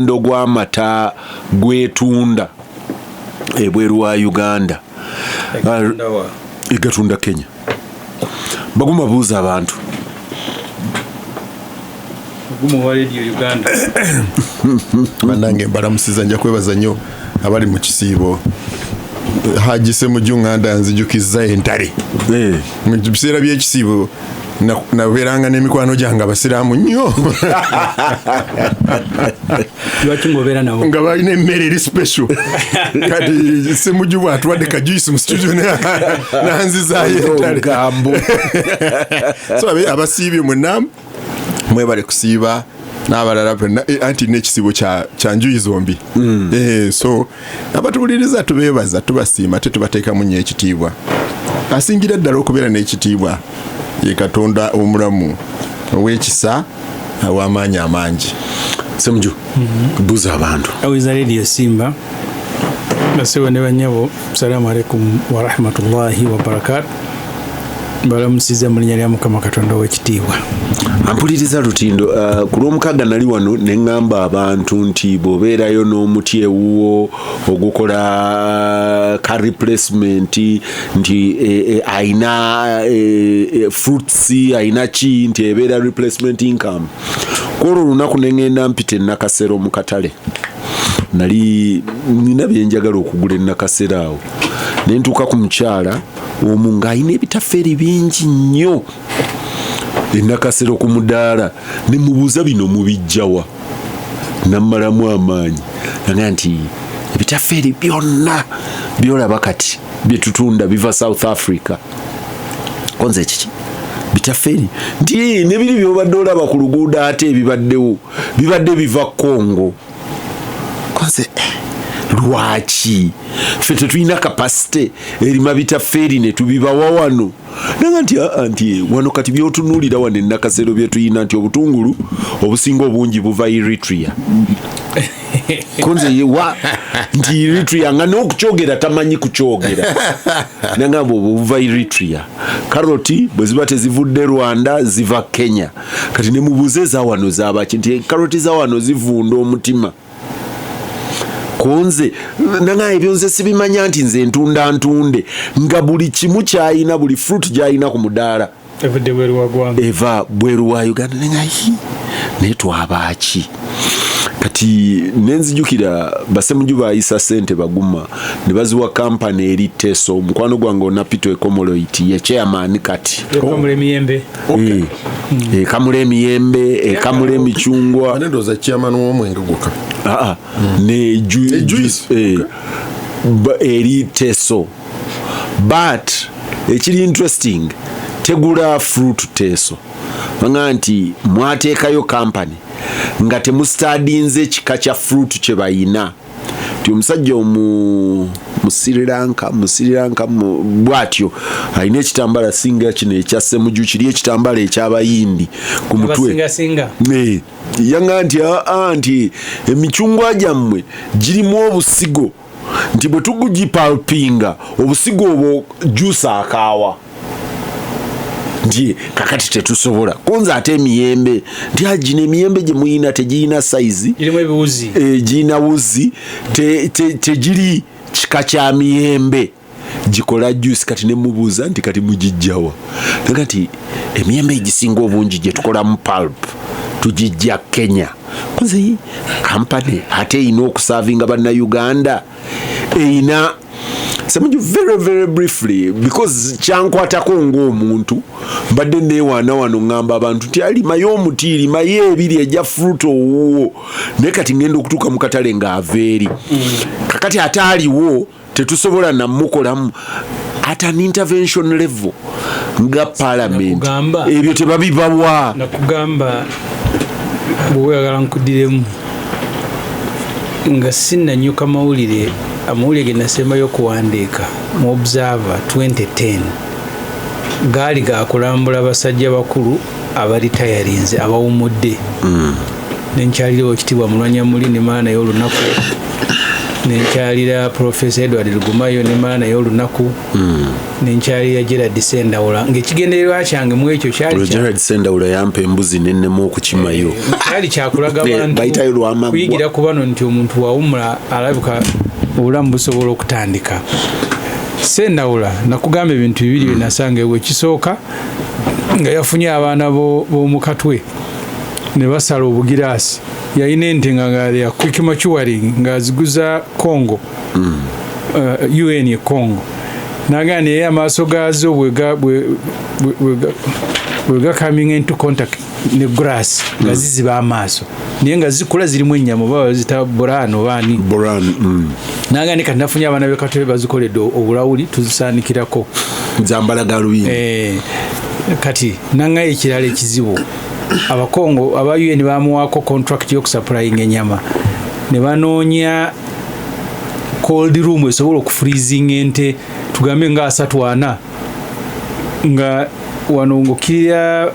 ndogwamata gwetunda ebweru wa Uganda egatunda Kenya. Baguma buuza abantu Baguma wa radio Uganda banange baramusiza nja kwebaza nnyo abali mu kisiibo Haji Ssemujju Nganda nzijukiza entare mu biseera by'ekisiibo naberanga n'emikwano gyange abasiraamu nnyo lwaki ng'obeera nabo nga balina emmere eri special kati Ssemujju bw'atuwadde ka juice mu studio nanzizaayo entare so abasiibye mwenna mwebale kusiiba n'abalala penna anti n'ekisibo kya njuyi zombi so abatuwuliriza tubeebaza tubasiima tetubateekamu nnyo ekitiibwa asingira ddala okubeera n'ekitiibwa ye Katonda omulamu ow'ekisa aw'amaanyi amangi. Ssemujju buuza abantu awiza radio Simba basewa ne banyabo assalamu alaikum wa rahmatullahi wa barakatuh balamusiza mu linnya lya Mukama Katonda w'ekitiibwa. Ampuliriza Lutindo ku lw'omukaaga nali wano ne ngamba abantu nti bw'obeerayo n'omuti ewuwo ogukola ka replacement nti ayina fruits ayina ki nti ebeera replacement income. Kwolwo olunaku ne ngenda mpita ennakasero mu katale nali nina bye njagala okugula ennakasero awo ne ntuuka ku mukyala omwo ng'ayina ebitafeeri bingi nnyo ennakasero ku mudaala ne mubuuza bino mubijjawa nammalamu amaanyi naga nti ebitafeeri byonna byolaba kati bye tutunda biva South Africa konze kiki bitafeeri nti nebiri byobadde olaba ku luguudo ate ebibaddewo bibadde biva Congo konze lwaki ffe tetulina kapasite erima bitafeeri ne tubibawa wano naga nti wano kati byotunuulira wano ennakasero bye tuyina nti obutungulu obusinga obungi buva Eritrea konze yewa nti Eritrea nga n'okukyogera tamanyi kukyogera nagamba obwo buva Eritrea. Karoti bwe ziba tezivudde Rwanda ziva Kenya kati ne mubuuze za wano zabaki nti karoti za wano zivunda omutima konze nanga ebyo nze sibimanya nti nze ntunde nga buli kimu kyayina buli fruit gyayina ku mudaala eva bweru wa Uganda naye twabaki kati nenzijukira Ssemujju bayisa sente Baguma ne baziwa kampani eri Teso mukwano gwange onapito ekomoloiti ye chairman kati ekamula emiyembe ekamula emiyembe ekamula emicungwa anendoza chairman w'omwenge gwokka ne juice eri Teso but ekiri interesting tegula fruit Teso banga nti mwateekayo kampani nga temustadinze kika kya fruit kye bayina ti omusajja mu Sri Lanka bwatyo alina ekitambala singa kino ekya Ssemujju kiri ekitambala ekyabayindi ku mutwe yanga nti emicungwa gyammwe girimu obusigo nti bwe tugugipalpinga obusigo obwo juice akaawa nti kakati tetusobola konza ate emiyembe nti agina emiyembe gye muyina tegiyina saizi girimu ebiwuzi giyina wuzi tegiri kika kya miyembe gikola juice kati ne mubuuza nti kati mugijjawa naga nti emiyembe egisinga obungi gye tukolamu pulp tugijja Kenya konze kampani ate eyina okusavinga bannayuganda eyina Ssemujju very very briefly because kyankwatako ng'omuntu mbadde neewaana wano ngamba abantu nti alimayo omuti limayo ebiri ejja fruit owuwo naye kati ngenda okutuuka mu katale ng'ava kakati ate aliwo tetusobola namukolamu at an intervention level nga Palamenti ebyo tebabibawa nakugamba bw'oyagala nkuddiremu nga sinnanyuka amawulire ge nasembayo okuwandiika mu Observer 2010 gaali gakulambula basajja bakulu abalitayarinze abawumudde nenkyalirawo ekitiibwa mulwanyamuli ne mala naye olunaku nenkyalira Professor Edward Lugumayo ne mala naye olunaku nenkyalira Gerard Sendawula ng'ekigendererwa kyange mu ekyo kyali Gerard Sendawula yampa embuzi nennemu okukimayo kyali kyakulaga bantu kuyigira ku bano nti omuntu wawumula alabika obulamu busobola okutandika. Sendawula nakugamba ebintu bibiri bye nasanga ewe. Ekisooka nga yafunye abaana b'omukatwe ne basala obugiraasi yalina ente nga ya quick maturing ng'aziguza Congo UN Congo naga naye amaaso gaazo bwe coming into contact ne grass nga ziziba amaaso naye nga zikula zirimu ennyama oba zita borano baani naga ne kati nafunye abaana b'ekatwe bazikoledde obulawuli tuzisaanikirako zambala galubindi kati nanga ekirala ekizibu abakongo aba UN bamuwako contract y'okusupplying ennyama ne banoonya cold room esobola okufreezing ente tugambe nga 3-4 nga wano ngokirira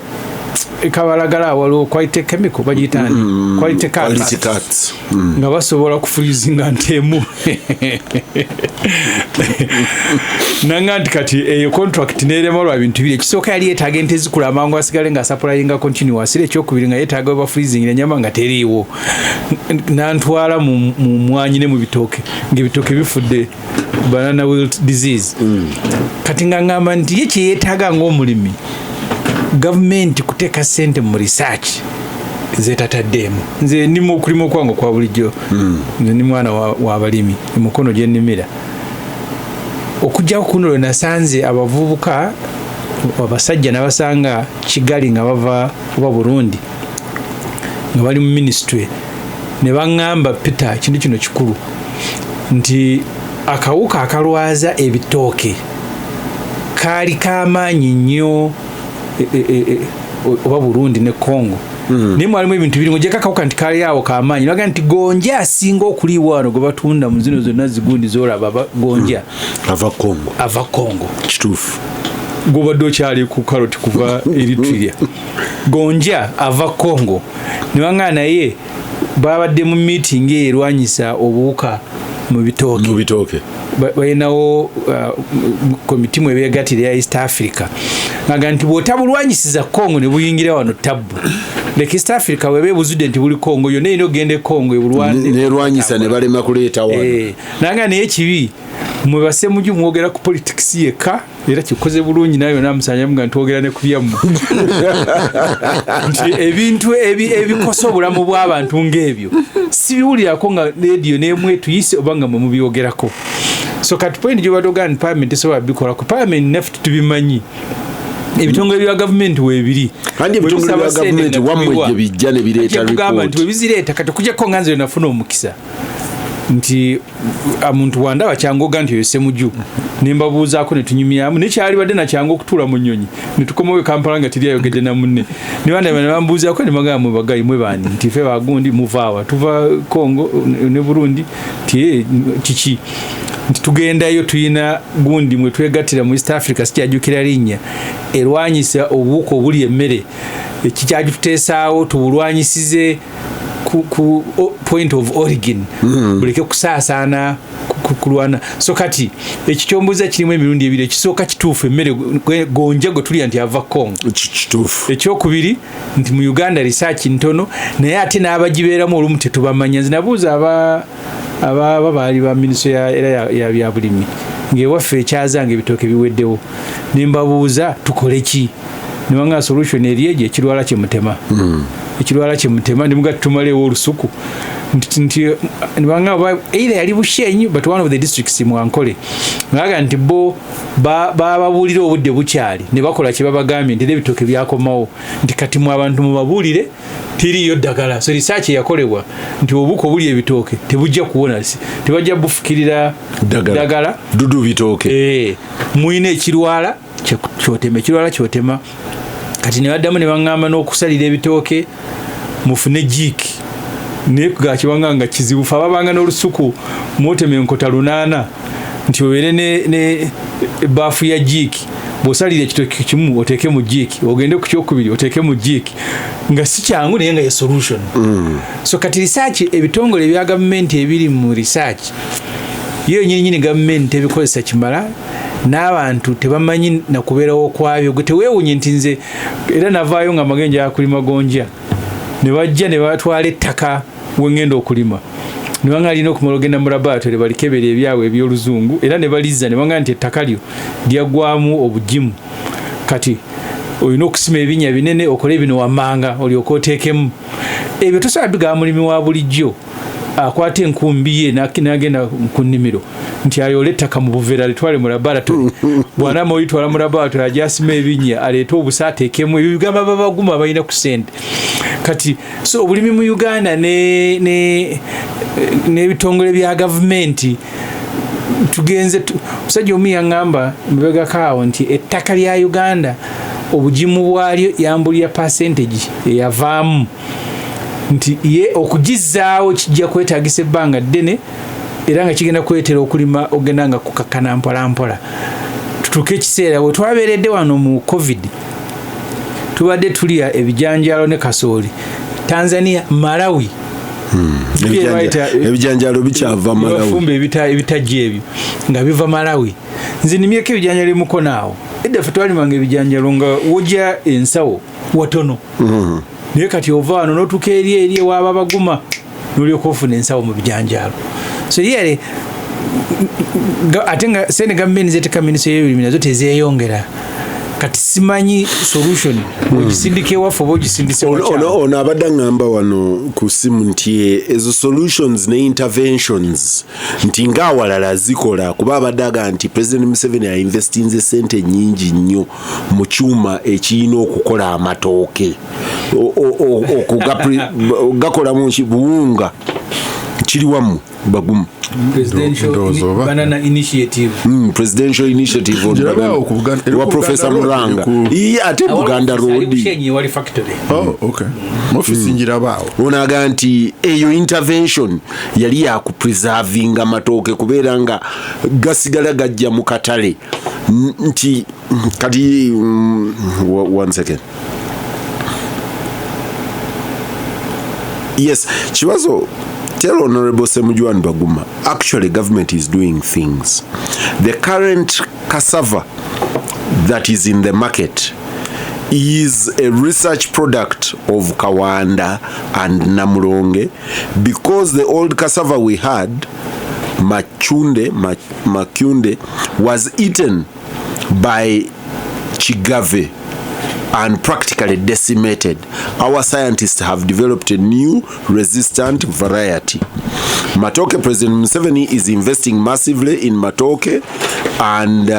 ekabalagala waliwo quality chemical bagiyitani quality cuts nga basobola kufreezinga ntemu nanga nti kati eyo contract nerema lwa bintu bire kisooka yali yeetaaga ente zikula amangu asigale nga supplyinga continuously ekyokubiri nga yeetaaga oba freezing enyama nga teriiwo nantwala mu mwanyi ne mu bitooke ng'ebitooke bifudde banana wilt disease kati nga ngamba nti ye kyeyeetaaga ng'omulimi Gavumenti kuteeka ssente mu research zetataddeemu. Nze ndimu okulima okwange kwa bulijjo nze ndi mwana w'abalimi emukono gye nnimira okujjawo kuno lwe nasanze abavubuka abasajja nabasanga Kigali nga bava oba Burundi nga bali mu ministry ne baŋŋamba Peter kintu kino kikulu nti akawuka akalwaza ebitooke kaali k'amaanyi nnyo oba Burundi ne Congo naye mwalimu ebintu biri ng'ojja kakawuka nti kaali awo k'amaanyi naga nti gonja asinga okuliibwa wano gwe batunda mu zino zonna zigundi z'olaba gonja ava Congo kituufu gobadde okyali ku karoti kuva Eritrea gonja ava Congo ne baŋŋamba naye babadde mu meeting erwanyisa obuwuka mu bitooke balinawo komiti mwe beegattira ya East Africa naga nti bw'otabulwanyisiza Congo ne buyingira wano tabbu leka East Africa weba ebuzudde nti buli Congo yonna erina ogende Congo nerwanyisa ne balema kuleeta wano naga naye kibi mwe ba Ssemujju mwogera ku politics yekka era kikoze bulungi nayo namusanya nga ntwogera ne ku byammwe nti ebintu ebikosa obulamu bw'abantu ng'ebyo si biwulirako nga radio n'emwe tuyise oba nga mwe mubyogerako. So kati point gyobadde nti Palamenti esobola bikola ku Palamenti naffe tubimanyi ebitongole bya gavumenti weebiri kandi ebitongole bya gavumenti wamwe gye bijja ne bireeta report nti webizireeta kati okujjako nga nze nafuna omukisa nti omuntu wandaba kyangu oga nti oyo Ssemujju ne mbabuuzaako ne tunyumyamu nekyali badde nakyangu okutuula mu nnyonyi ne tukomawo Kampala nga teri ayogedde na munne ne bandaba ne bambuuzaako ne bagamba mwe bagayi mwe bandi nti ffe bagundi muvaawa tuva Congo ne Burundi ti kiki nti tugendayo tuyina gundi mwe twegattira mu East Africa sikyajjukira linnya erwanyisa obuwuka obuli emmere ekikyagituteesaawo tubulwanyisize ku point of origin buleke kusaasaana kulwana. So kati ekikyombuza kirimu emirundi ebiri ekisooka kituufu emmere gonja gwe tulya nti ava Congo kituufu ekyokubiri nti mu Uganda research ntono naye ate n'abagibeeramu olumu tetubamanya nze nabuuza aba baali ba minisitule ya bya bulimi ng'ewaffe ekyazanga ebitooke biweddewo ne mbabuuza tukole ki ne banga solution eri egyo ekirwala ekirwala kyemutema ne muga tumalewo olusuku nti nibanga either yali Bushenyi but one of the districts mu Ankole ngaga nti bo bababuulira obudde bukyali ne bakola kye babagambye nti ebitooke byakomawo nti kati mu abantu mubabuulire tiriyo ddagala. So research yakolebwa nti obuko buli ebitooke tebujja kuwona tebajja bufukirira ddagala dudu bitooke muyina ekirwala kyotema kati ne baddamu ne baŋŋamba n'okusalira ebitooke mufune jiiki naye gakibanga nga kizibu fe ababanga n'olusuku mwotema enkota 8 nti obeere ne ebaafu ya jiiki bw'osalira ekitoki kimu oteeke mu jiiki ogende ku kyokubiri oteeke mu jiiki nga si kyangu naye nga ye solution. So kati research ebitongole bya gavumenti ebiri mu research yo nyini gavumenti ebikozesa kimala n'abantu tebamanyi na kubeerawo kwabyo gwe teweewunye nti nze era navaayo nga magenja akulima gonja ne bajja ne batwala ettaka wengenda okulima ne banga alina okumala ogenda mu laboratory balikebera ebyabwe eby'oluzungu era ne balizza ne banga nti ettaka lyo lyaggwamu obugimu kati olina okusima ebinya binene okole bino wammanga olyoka oteekemu ebyo tosobola bigaba mulimi wa bulijjo akwata enkumbi ye n'agenda ku nnimiro nti ayole ettaka mu buveera litwale mu laboratory bw'anaama olitwala mu laboratory ajasima ebinya aleete obusa ateekemu ebyo bigamba babaguma balina ku ssente kati so obulimi mu Uganda n'ebitongole bya gavumenti tugenze musajja omu yaŋŋamba mbegakaawo nti ettaka lya Uganda obugimu bwalyo yambulya percentage eyavaamu nti ye okugizaawo kijja kwetaagisa ebbanga ddene era nga kigenda kwetera okulima ogenda nga kukakkana mpolampola. Tutuuke ekiseera bwe twabeeredde wano mu covid tubadde tulya ebijanjaalo ne kasooli Tanzania, Malawi ebijanjaalo bikyava Malawi bafumba ebitajja ebyo nga biva Malawi. Nze nimyeko ebijanjaalo emukonaawo edda ffe twalimanga ebijanjaalo nga wojja ensawo watono naye kati ova wano n'otuuka eri ewaaba Baguma n'olyoka ofuna ensawo mu bijanjaalo. So yere ate nga sente gavumenti zeteeka minisitule y'ebirime nazo tezeeyongera kati simanyi solution ogisindike waffe oba ogisindise ono abadde aŋŋamba wano ku ssimu nti ezo solutions ne interventions nti ng'awalala zikola kuba abadde aga nti President Museveni ainvestinze sente nnyingi nnyo mu kyuma ekirina okukola amatooke gakolamu buwunga kiri wamu Baguma Banana Initiative Presidential Initiative wa Professor Muranga ate Buganda Road wali factory office njirabaawo onaga nti eyo intervention yali ya kupreserving amatooke kubeera nga gasigala gajja mu katale nti kati one second. Yes, Kibazo, tell Honorable Ssemujju Baguma, actually government is doing things. The current cassava that is in the market is a research product of Kawanda and Namuronge because the old cassava we had, Makunde, was eaten by Chigave and practically decimated. Our scientists have developed a new resistant variety. Matoke, President Museveni is investing massively in Matoke, and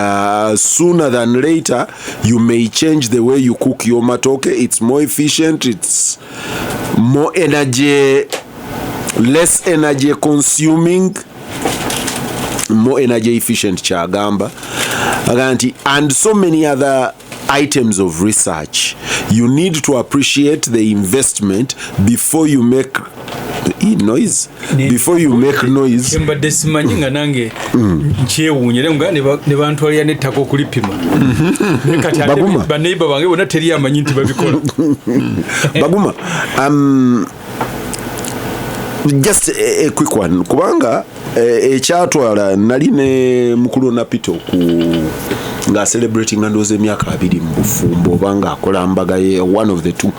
sooner than later you may change the way you cook your Matoke. It's more efficient, it's more energy, less energy consuming, more energy efficient chagamba, and so many other items of research. You need to appreciate the investment before you make noise. Before you make noise. Mbadde simanyi nga nange nkyewuunya nga ne bantwalira n'ettaka okulipima. Baguma. Baneiba bange bonna teri amanyi nti babikola. Baguma, just a quick one. Kubanga ekyatwala nali ne mukulu Napito nga celebrating ndoze emyaka 2 mu bufumbo obanga akola mbaga ye one of the two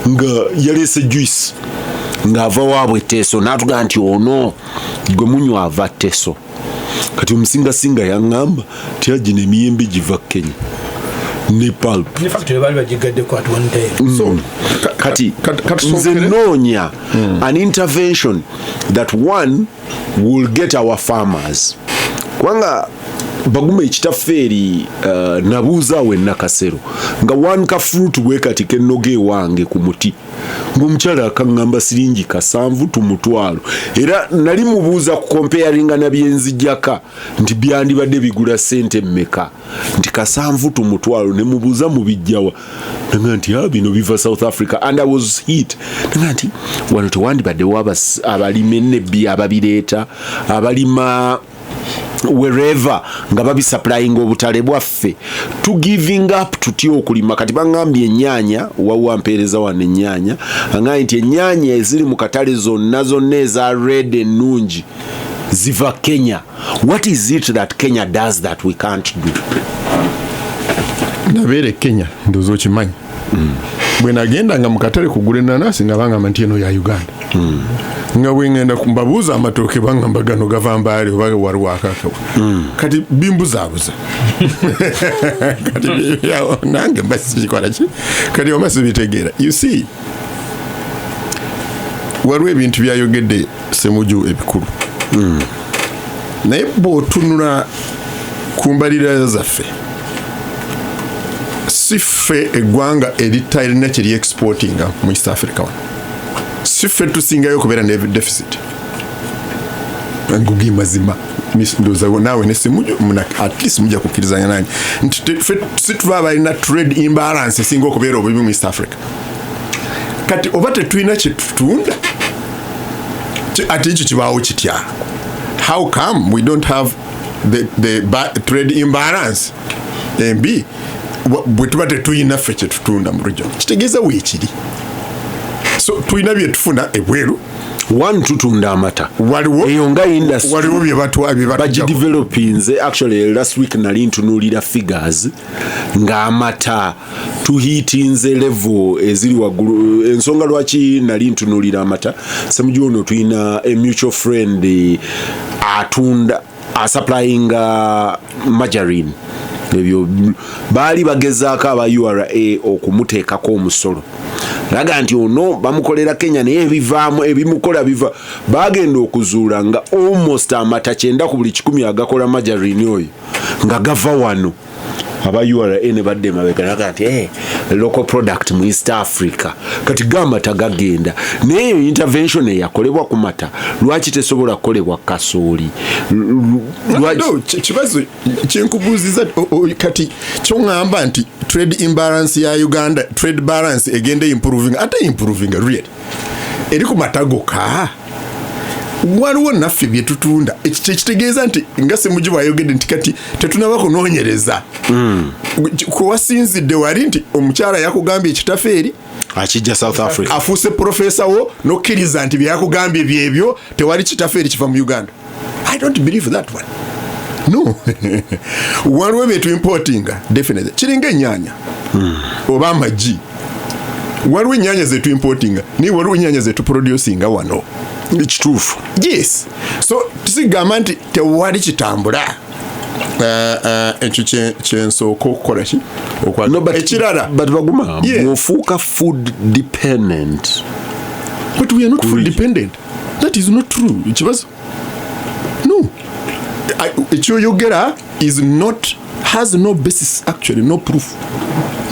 nga yalese juice nga ava wabwe Teso n'atuga nti ono gwe munywa ava Teso kati omusinga yaŋŋamba tiyaji n'emiyembe giva Kenya ne pulp ne factory bali bagigadde ko at one time. So kati nze noonya an intervention that one will get our farmers kwanga Baguma ekitaffe eri nabuuzaawo Nakasero nga one ka fruit bwe kati kennoge wange ku muti ng'omukyala akaŋŋamba siringi 7 tumutwalo era nali mubuuza ku comparinga na byenzijjaka nti byandibadde bigula sente mmeka nti 7 tumutwalo ne mubuuza mu bijjawa nga nti bino biva South Africa and I was hit nga nti wano tewandibaddewo abalima ennebbi ababireeta abalima wherever nga babisupplying obutale bwaffe to giving up tutyo okulima. Kati bangambye ennyaanya wawa mpeereza wano ennyaanya angambye nti ennyaanya eziri mu katale zonna eza red ennungi ziva Kenya. What is it that Kenya does that we can't do? Nabeere Kenya ndozo kimanyi. Bwe nagenda nga mu katale kugula ennaanasi nga bangamba nti eno ya Uganda. Nga bwe ngenda kumbabuuza amatooke bangamba gano gava Mbaale oba waliwo akakawa. Kati bimbuzaabuza. Kati nange mbasikola ki? Kati oba sibitegeera. You see, waliwo ebintu byayogedde Ssemujju ebikulu. Naye bw'otunula ku mbalirira zaffe si ffe eggwanga eritalina kye exportinga mu East Africa wano. Si ffe tusingayo okubeera ne deficit. Ngugi mazima ndoza naawe ne Ssemujju at least mujja kukkirizanya nange nti ffe si tuba abalina trade imbalance esinga okubeera obubi mu East Africa. Kati oba tetulina kye tutunda ate ekyo kibaawo kitya? How come we don't have the trade imbalance? B bwe tuba tetulina ffe kye tutunda mu region kitegeeza weekiri. So tulina bye tufuna ebweru. One tutunda amata. Waliwo nga industry. Waliwo bye batwabye developinze. Actually last week nali ntunuulira figures nga amata tuhitinze level eziri waggulu. Ensonga lwaki nali ntunuulira amata, Ssemujju ono tulina a mutual friend atunda supplying margarine. Ebyo baali bagezaako aba URA okumuteekako omusolo. Laga nti ono bamukolera Kenya naye ebivaamu ebimukola biva bagenda okuzuula nga almost amata 9 ku buli 10 agakola margarine oyo nga gava wano. Aba URA ne badde mabega laga nti local product mu East Africa kati gamata gagenda naye intervention eyakolebwa ku mata lwaki tesobola kukolebwa kasooli. Kibazo kyenkubuuziza kati kyongamba nti trade imbalance ya Uganda, trade balance egende improving really eri ku matagoka. Waliwo naffe bye tutunda ekitegeeza nti nga Ssemujju bw'ayogedde nti kati tetunaba kunoonyereza. Kuwasinzidde wali nti omukyala yakugambye ekitafeeri akijja South Africa afuuse profesa wo n'okkiriza nti byakugambye byebyo tewali kitafeeri kiva mu Uganda. I don't believe that one. No. Waliwo bye tuimportinga definitely kiringa ennyaanya oba amagi. Waliwo ennyaanya ze tuimportinga naye waliwo ennyaanya ze tuproducinga wano. Ekituufu. Yes. So tusigamba nti tewali kitambula. Ekyo kyensooka okukola ki? Ekirala. But Baguma, mwofuuka food dependent. But we are not food dependent. That is not true. Kibazo. No. Ekyoyogera has no basis, actually, no proof.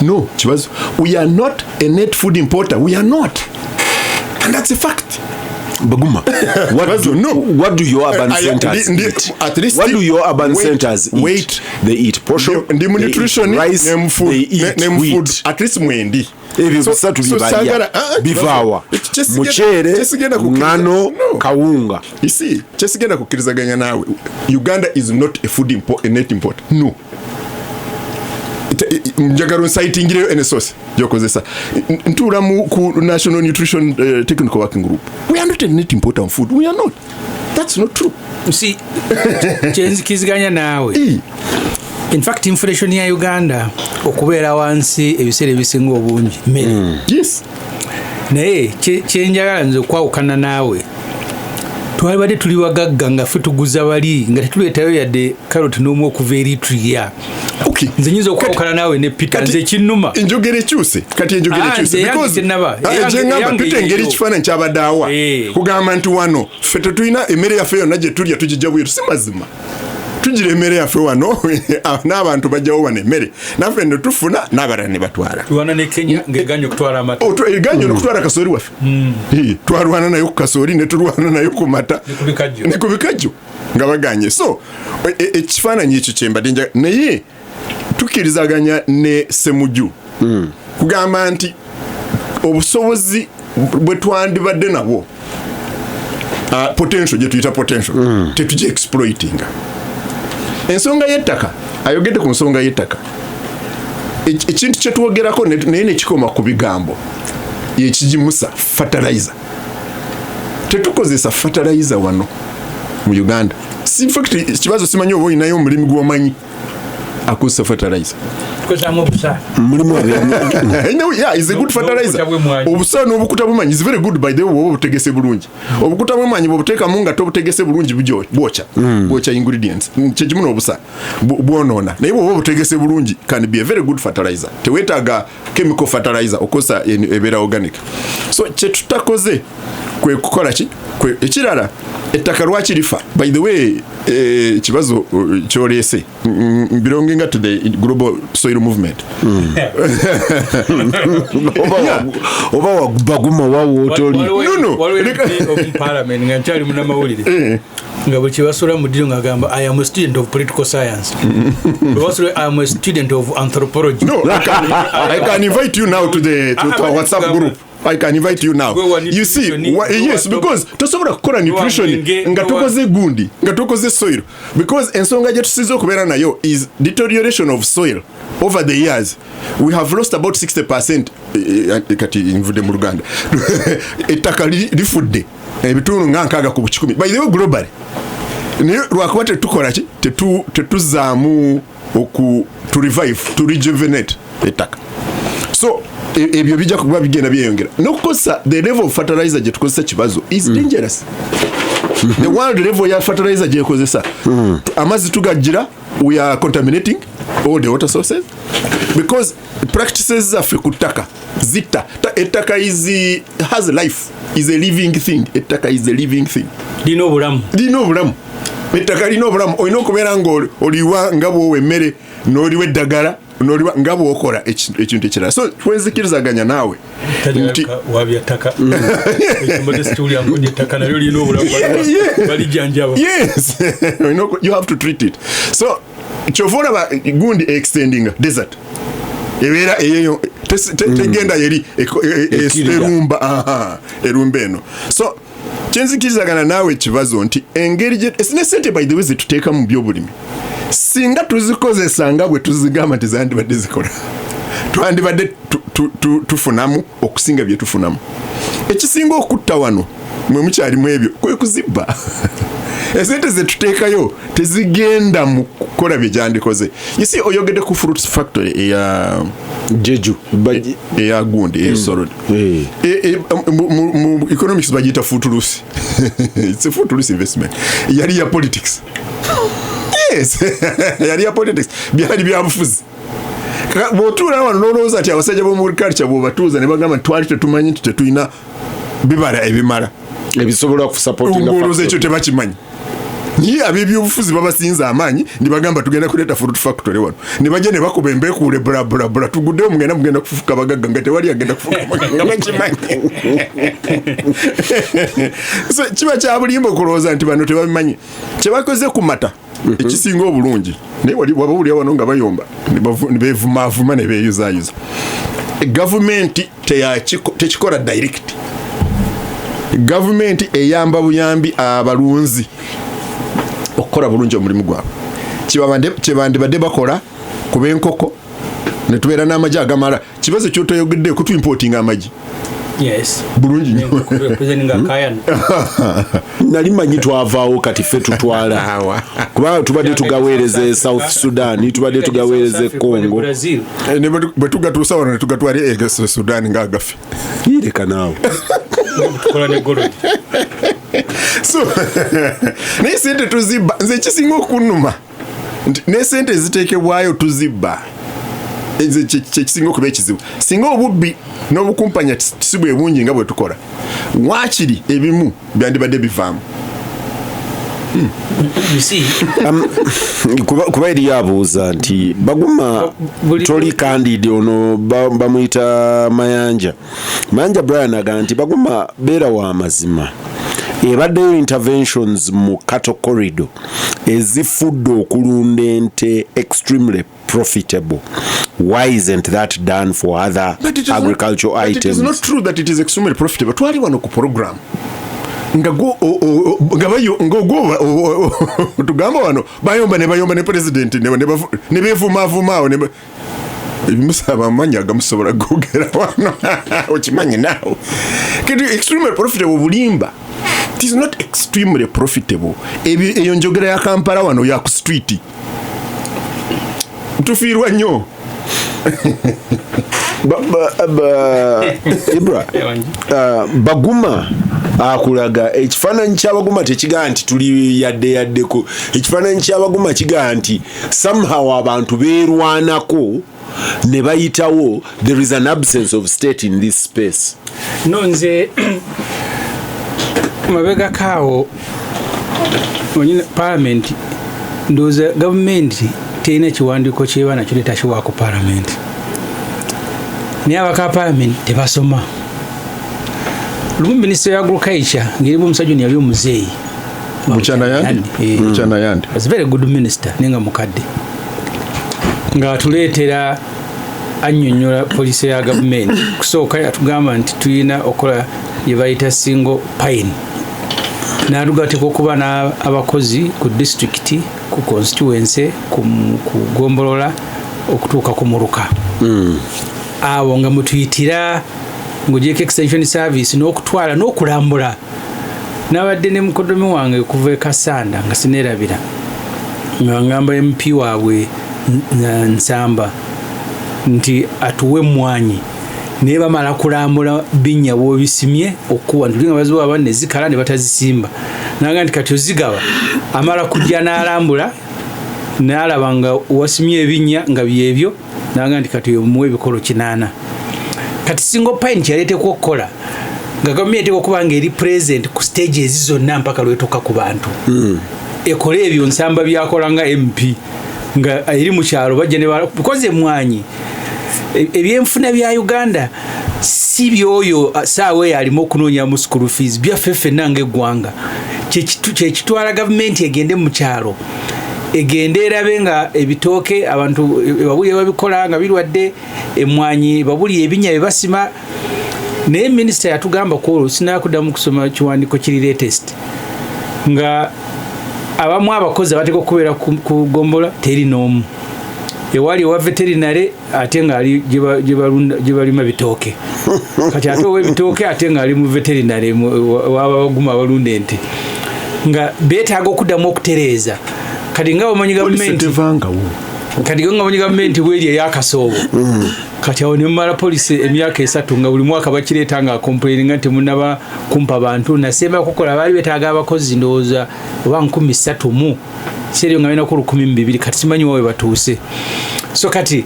No, Kibazo. We are not a net food importer. We are not. And that's a fact. Baguma, what do your urban centers eat? At least what do your urban centers eat? They eat portion, they eat rice, they eat wheat. At least mwendi. Ebyo bisatu bibalya bivaawa muceere ngano kawunga. You see, kyesigenda kukkirizaganya naawe, Uganda is not a net importer. No. Njagala nsaitingireyo NSOS gyokozesa ntuula ku National Nutrition Technical Working Group. We are not a net importer of food. We are not. That's not true. You see, kiziganya naawe. In fact, inflation ya Uganda okubeera wansi ebiseera ebisinga obungi mmere. Yes. Naye kyenjagala nze okwawukana naawe twalibadde tuli bagagga nga ffe tuguza bali nga tetuleetayo yadde carrot n'omu okuva Eritrea. Okay. Nze nyinza okwawukana naawe ne Peter nze kinnuma. Enjogera ekyuse. Kati enjogera ekyuse. Because jengamba tutengeri kifaananyi kyabadde awa. Kugamba nti wano ffe tetulina emmere yaffe yonna gye tulya tugijja bweru si mazima. Tugira emmere yaffe wano n'abantu bajjawo wano emmere naffe ne tufuna n'abalala ne batwala. Tulwana ne Kenya ng'eganya okutwala amata. Eganya okutwala kasooli waffe. Twalwana nayo ku kasooli ne tulwana nayo ku mata ne ku bikajjo nga baganye. So ekifaananyi ekyo kyembadde njaga naye tukkirizaganya ne Ssemujju kugamba nti obusobozi bwe twandibadde nabwo potential gye tuyita potential tetujja exploitinga. ensonga y'ettaka ayogedde ku nsonga y'ettaka ekintu kye twogerako naye ne kikoma ku bigambo yekigimusa fertilizer tetukozesa fertilizer wano mu Uganda in fact Kibazo simanyi oba olinayo omulimi gw'omanyi akozesa fertilizer yeah, is a good fertilizer. Obusa n'obukuta bw'emanyi is very good by the way oba obutegese bulungi. Obukuta bw'emanyi bw'obuteekamu nga tobutegese bulungi bwocha ingredients. Kyekimu n'obusa bwonoona. Naye bw'oba obutegese bulungi can be a very good fertilizer. Teweetaaga chemical fertilizer okosa ebeera organic. So kye tutakoze kwe kukola ki? Ekirala ettaka lwaki lifa? By the way Kibazo kyoleese belonging to the global soil movement. Oba Baguma wawo otoli. No. Parliament nga nkyali munamawulire. Nga bwe kibasula mu ddiro ng'agamba I am a student of political science. I am a student of anthropology. No, I can invite you now to our WhatsApp group. I can invite you now. You see, yes, because tosobola kukola nutrition nga tokoze gundi, nga tokoze soil. Because ensonga gye tusize okubeera nayo is deterioration of soil over the years. We have lost about 60% kati nvude mu Luganda. Ettaka lifudde ebitundu nga 6 ku 10. By the way globally. Ne lwakuba tetukola ki? Tetuzaamu to revive, to rejuvenate ettaka. So ebyo bijja kuba bigenda byeyongera nokukosa the level of fertilizer gye tukozesa Kibazo is dangerous. The world level ya fertilizer gye kozesa amazzi tugajjira we are contaminating all the water sources because practices zaffe ku ttaka zitta ettaka has life, is a living thing. Ettaka is a living thing. Lino obulamu ettaka lino obulamu olina okubeera ng'oliwa nga bw'owa emmere n'oliwa eddagala n'oliwa nga bw'okola ekintu ekirala. So twenzikirizaganya naawe nti wabyataka ettaka nalyo lina obulamu balijjanjaba. Yes. You have to treat it. So kyova olaba gundi extending desert ebeera eyeyo tegenda yeri erumba eno. So kyenzikirizagana naawe Kibazo nti engeri esente by the way zituteeka mu byobulimi singa tuzikozesa nga bwe tuzigamba nti zandibadde zikola twandibadde tufunamu okusinga bye tufunamu. Ekisinga okutta wano mwe mukyalimu ebyo kwe kuzibba. Esente zetuteekayo tezigenda mu kukola bye gyandikoze. Yisi oyogedde ku fruits factory eya Jeju eya gundi esorodi mu economics bagiyita footloose. It's a footloose investment. Yali ya politics. Yes. Yali ya politics. Byali bya bufuzi. Bw'otuula wano n'olowooza ati abasajja b'omu culture bw'obatuuza ne bagamba twali tetumanyi nti tetulina bibala ebimala ebisobola okusupportinga ng'olowooza ekyo tebakimanyi. Ye ab'ebyobufuzi babasinza amaanyi ne bagamba tugenda kuleeta fruit factory wano ne bajja ne bakuba embeekuule bula tuguddeyo mugenda kufuuka bagagga nga tewali agenda kufuuka bagagga bakimanyi. So kiba kya bulimba okulowooza nti bano tebabimanyi kye bakoze ku mata ekisinga obulungi naye waba wulya wano nga bayomba ne beevumaavuma ne beeyuzaayuza. Gavumenti tekikola direct. Gavumenti eyamba buyambi abalunzi okukola bulungi omulimu gwabwe kyebandibadde bakola kuba enkoko ne tubeera n'amagi agamala. Kibazo kyotoyogedde kutu importing amagi. Yes. Bulungi nnyo. Nali manyi twavaawo kati ffe tutwala kubanga tubadde tugaweereze South Sudan, tubadde tugaweereze Congo. Ne bwe tugatuusa wano ne tugatwala e Sudan ng'agafe. Yireka naawe. So naye sente tuzibba. Nze ekisinga okunnuma ne sente eziteekebwayo tuzibba kyekisinga okuba ekizibu. Singa obubbi n'obukumpanya si bwe bungi nga bwe tukola waakiri ebimu byandibadde bivaamu. Kuba eri abuuza nti Baguma toli candid ono bamuyita Mayanja Brian agamba nti Baguma beera wa mazima ebaddeyo interventions mu cattle corridor ezifudde okulunda ente extremely profitable. Why isn't that done for other agricultural items? It is not true that it is extremely profitable. Twali wano ku program tugamba wano bayomba ne president ne bevumavumaawo ebimusaba amanyi agamusobola gogera wano okimanyi naawe kati extremely profitable bulimba. It is not extremely profitable. Eyo njogera ya Kampala wano ya ku street tufiirwa nnyo. Ibra Baguma akulaga ekifaananyi ky'Abaguma tekigaa nti tuli yaddeko. Ekifaananyi ky'Abaguma kigaa nti somehow abantu beerwanako ne bayitawo. There is an absence of state in this space. No nze mabega kawo onyine Palamenti ndoza gavumenti tena kiwandiiko kyebana kireta kiwaako Palamenti naye abaka Palamenti tebasoma. Lumu Minister ya Agriculture ngirimu musajja yali omuzeeyi Muchana Yandi was a very good minister nenga mukadde nga tuleetera annyonnyola poliisi ya gavumenti kusooka yatugamba nti tulina okola gye bayita single pine n'atugatteko okuba n'abakozi ku district ku constituency ku Gombolola okutuuka ku Muruka awo nga mutuyitira ng'ogyeko extension service n'okutwala n'okulambula. Nabadde ne mukodomi wange kuva e Kasanda nga sineerabira nga ngamba MP waabwe Nsamba nti atuwe mmwanyi naye bamala kulambula binnya bwobisimye okuwa ntulinga baziwa abanne zikala ne batazisimba naga nti kati ozigaba amala kujja n'alambula n'alaba nga wasimye ebinnya nga byebyo naga nti kati omuwe ebikolo 8. Kati single pine kyaleeteko okukola nga gavumenti okuba nga eri present ku stage zonna mpaka lwetoka ku bantu ekole ebyo Nsamba byakola nga MP nga eri mu kyalo bajja ne because emwanyi ebyenfuna bya Uganda si byoyo saawe alimu okunoonya mu school fees byaffe nange eggwanga kyekitwala gavumenti egende mu kyalo egende erabe nga ebitooke abantu babuli babikola nga birwadde emwanyi babuli ebinya bebasima. Naye minisita yatugamba ko sinakuddamu kusoma kiwandiiko kiri latest nga abamu abakozi abateka okubeera ku Gombola teri n'omu ewali owa veterinary ate nga ali gye balima bitooke kati ate ow'ebitooke ate nga ali mu veterinary w'Abaguma abalunda ente nga beetaaga okuddamu okutereeza. Kati nga bamanyi gavumenti bweri ey'akasoobo kati awo ne mumala polisi emyaka 3 nga buli mwaka bakireeta nga complaining nti munaba kumpa bantu nasemba kukola bali betaaga abakozi ndowooza oba 13 seryo nga bina ku 12 kati simanyi wawe batuuse. So kati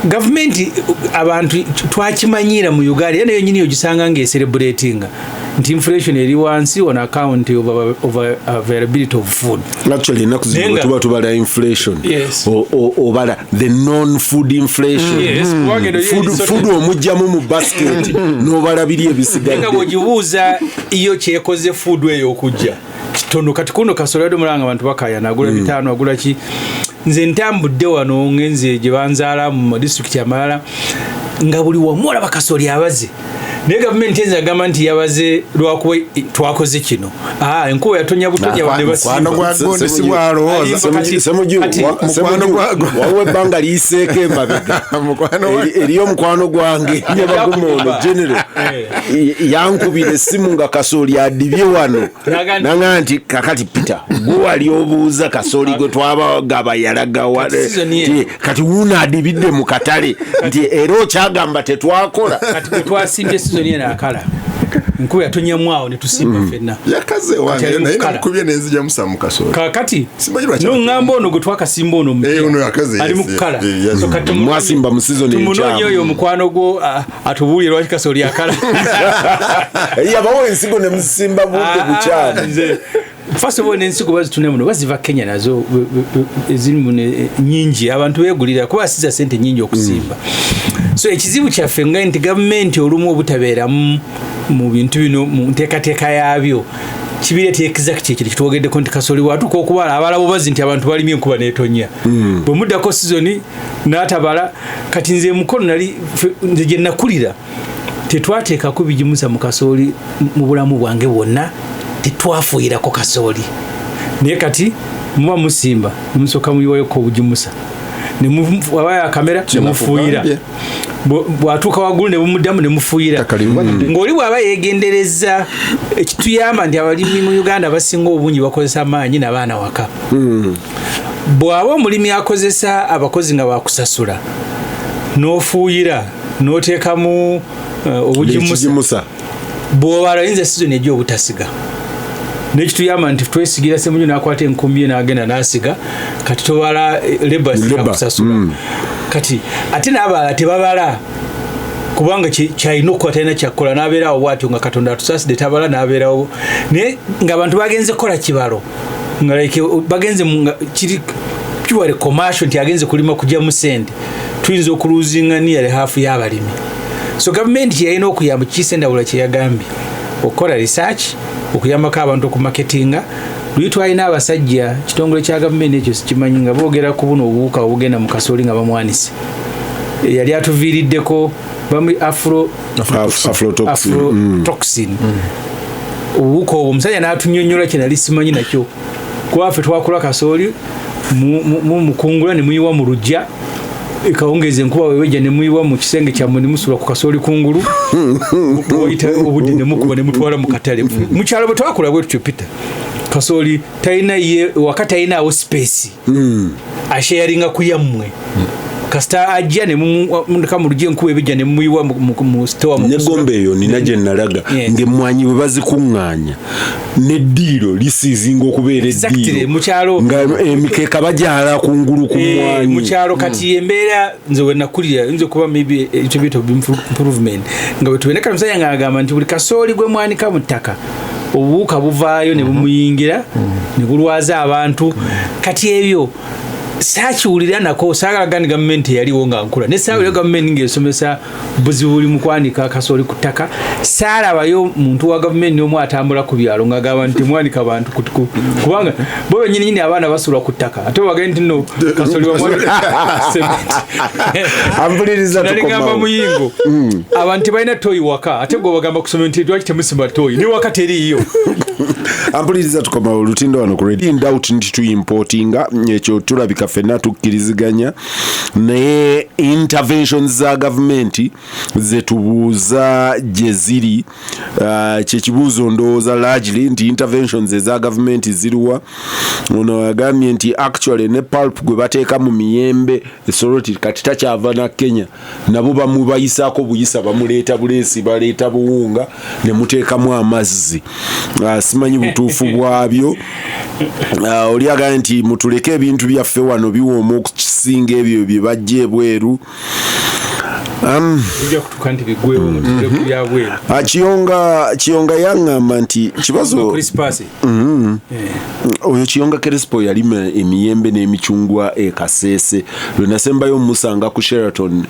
gavumenti abantu twakimanyira mu Uganda nayo nyini ogisanga ngeeselebratinga nti inflation eri wansi on account of availability of food. Actually nakuziba tubala inflation obala the non food inflation. Food omujjamu mu basket n'obala biri ebisigadde nga bojibuuza iyo kyekoze food eyo okujja kitono kati kuno kasolado mulanga abantu bakaya nagula 5 agula ki nze ntambudde wano ngenze gye banzaala mu district ya Malala nga buli wamola bakasoli abaze naye gavumenti enza agamba nti yabaze lwakuba twakoze kino enkuba yatonya butonya wadde basimba wawe ebbanga liyiseeko emabega eriyo mukwano gwange ne Baguma ono general yankubira essimu nga Kasooli adibye wano nanga nti kakati Peter gwe wali obuuza Kasooli gwe twabagaba yalaga kati wuno adibidde mu katale nti era okyagamba tetwakola kati twasimbye sizoni na akala nkuba yatonya mwao ne tusimba fenna yakaze wange naye nakubye nenzija musamu Kasooli kakati no ngamba ono gwe twakasimba ono ono yakaze ali mukala so kati mwasimba mu season y'ekyama tumunonye oyo mukwano gwo atubulire lwaki Kasooli akala yabawo ensigo ne musimba budde bukyama first of all nensigo bazitune muno baziva Kenya nazo ezirimu nyingi abantu begulira kuba siza sente nyingi okusimba. So ekizibu kyaffe nga nti gavumenti olumu obutabeera mu bintu bino mu nteekateeka yaabyo kibireeta exact ekyo kitwogeddeko nti Kasooli watuuka okubala abalabo bazi nti abantu balimye enkuba neetonya bwe muddako sizoni n'atabala kati nze mukono nali nze gye nakulira tetwateekako bigimusa mu kasooli mu bulamu bwange bwonna tetwafuuyirako kasooli naye kati muba musimba nemusooka muyiwayoko obugimusa nemuwabayo kamera nemufuuyira bwatuuka waggulu ne bumuddamu ne mufuuyira ng'oli bw'aba yeegendereza ekituyamba nti abalimi mu Uganda basinga obungi bakozesa amaanyi n'abaana waka bw'aba omulimi akozesa abakozi nga bakusasula n'ofuuyira n'oteekamu obugimusa bw'oba alayinza sizoni ejja obutasiga n'ekituyamba nti twesigira Ssemujju n'akwata enkumbi ye n'agenda n'asiga kati tobala labors akusasula kati ate n'abalala tebabala kubanga kyalina okuba talina kyakkola n'abeerawo bw'atyo nga Katonda atusaasidde tabala n'abeerawo naye ng'abantu bagenze kola kibalo nga like bagenze kiri pure commercial nti agenze kulima kugyamu sente tuyinza okuluzinga nearly half y'abalimi so gavumenti yalina okuyamba kisendawula kye yagambye okukola research okuyambako abantu okumaketinga luli twalina abasajja kitongole kya gavumenti ekyo sikimanyi nga boogera ku buno obuwuka obugenda mu kasooli nga bamwanise yali atuviiriddeko bamu afrotoxin obuwuka obwo omusajja n'atunnyonnyola kye nali simanyi nakyo kwaffe twakula kasooli mukungula ne muyiwa mu lujja ekawongeza enkuba wewejja ne muyiwa mu kisenge kyammwe ne musula ku kasooli kungulu oyita obudde ne mukuba ne mutwala mu katale mu kyalo bwe twakula bwe tutyo Peter kasooli talina ye wakati alinawo space asharinga ku yammwe kasita ajja ne muluje enkuba ebijja ne muyiwa mu store ne gombe eyo nina gye nalaga ng'emmwanyi bwe bazikuŋŋaanya n'eddiiro lisiizinga okubeera eddiiro nga emikeeka bagyala kungulu ku mmwanyi mu kyalo kati embeera nze we nakulira nze kuba maybe a bit of improvement nga bwe tuboneka musajja ng'agamba nti buli kasooli gwe mwanika mu ttaka obuwuka buvaayo ne bumuyingira ne bulwaza abantu kati ebyo saakiwulira nako saagala gandi gavumenti yaliwo nga nkula ne saawulira gavumenti ng'esomesa buzibu buli mu kwanika akasooli ku ttaka saalabayo muntu wa gavumenti n'omu atambula ku byalo ng'agamba nti mwanika bantu kubanga bo bennyini nyini abaana basula ku ttaka ate bagende nti no kasooli wamwanikanaligamba muyingo abantu tebalina toyi waka ate gwe bagamba kusoma nti lwaki temusimba toyi ne waka teriiyo ampuliriza tukoma olutindo wano ku radio in doubt nti tuimportinga ekyo tulabika ffenna tukkiriziganya naye interventions za gavumenti zetubuuza gye ziri kyekibuuzo ndowooza largely nti interventions eza gavumenti ziriwa ono agambye nti actually ne pulp gwe bateeka mu miyembe esoloti kati takyava na Kenya nabo bamubayisaako buyisa bamuleeta buleesi baleeta buwunga ne muteekamu amazzi simanyi butuufu bwabyo oli agambye nti mutuleke ebintu byaffe wano biwooma okukisinga ebyo bye bajja ebweru Kiyonga yaŋŋamba nti Kibazo oyo Kiyonga Crespo yalima emiyembe n'emicungwa Kaseese lwe nasembayo musanga ku Sheraton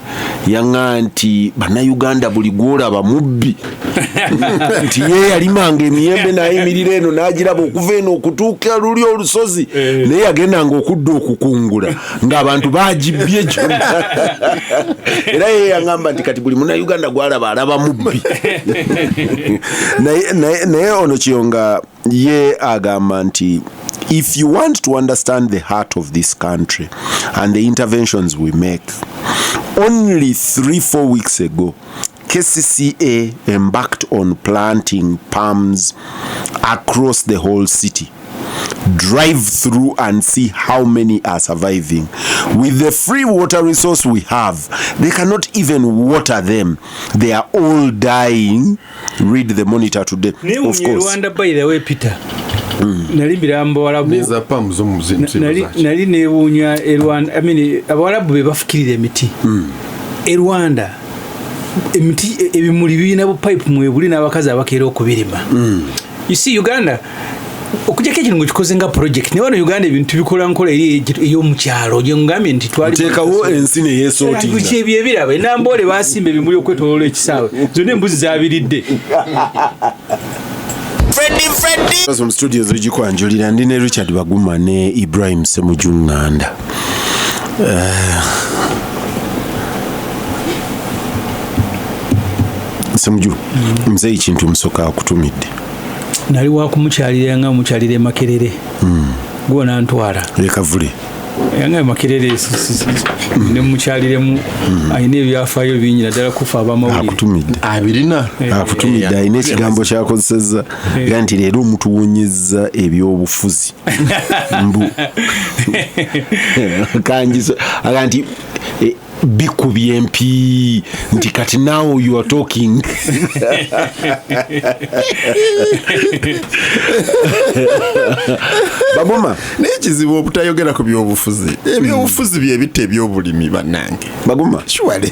yaŋŋamba nti bannayuganda buli gwolaba mubbi nti ye yalimanga emiyembe nayimirira eno n'agiraba okuva eno okutuuka luli olusozi naye yagendanga okudda okukungula ng'abantu bagibbye gyonna era ye yaŋŋamba nti kati buli munnayuganda gwalaba alaba mubbi naye ono Kiyonga ye agamba nti if you want to understand the heart of this country and the interventions we make, only 3-4 weeks ago KCCA embarked on planting palms across the whole city. Drive through and see how many are surviving. With the free water resource we have, they cannot even water them. They are all dying. Read the Monitor today. Of course. Rwanda, by the way, Peter. Nali birambo walabu. Neza palm zo muzini. Nali nebunya Rwanda. I mean, abawalabu be bafukirira emiti. Rwanda. Emiti ebimuli bina bu pipe mwebuli n'abakazi abakeera okubirima. You see Uganda okujjako ekintu kikoze nga project ne wano Uganda ebintu bikola nkola ey'omu kyalo gye ngambye nti twali teekawo ensi ne yeesootinga ebyo ebiraba enamboole baasimba ebimuli okwetooloola ekisaawe zonna embuzi zaabiridde mu studio zigikwanjulira ndi ne Richard Baguma ne Ibrahim Ssemujju Nganda. Ssemujju mzee kintu musoka akutumidde nali wa kumukyalira nga mukyalire Makerere gwona ntwala lekavule yanga Makerere ne mukyaliremu ayina ebyafaayo bingi naddala kufa abamawulire akutumidde akutumidde ayina ekigambo kyakozesezza era nti leero omutuwonyezza ebyobufuzi mbu kanjiso aga nti bikubye empi nti kati now you are talking Baguma n'ekizibu obutayogera ku byobufuzi ebyobufuzi bye bite ebyobulimi bannange Baguma shwale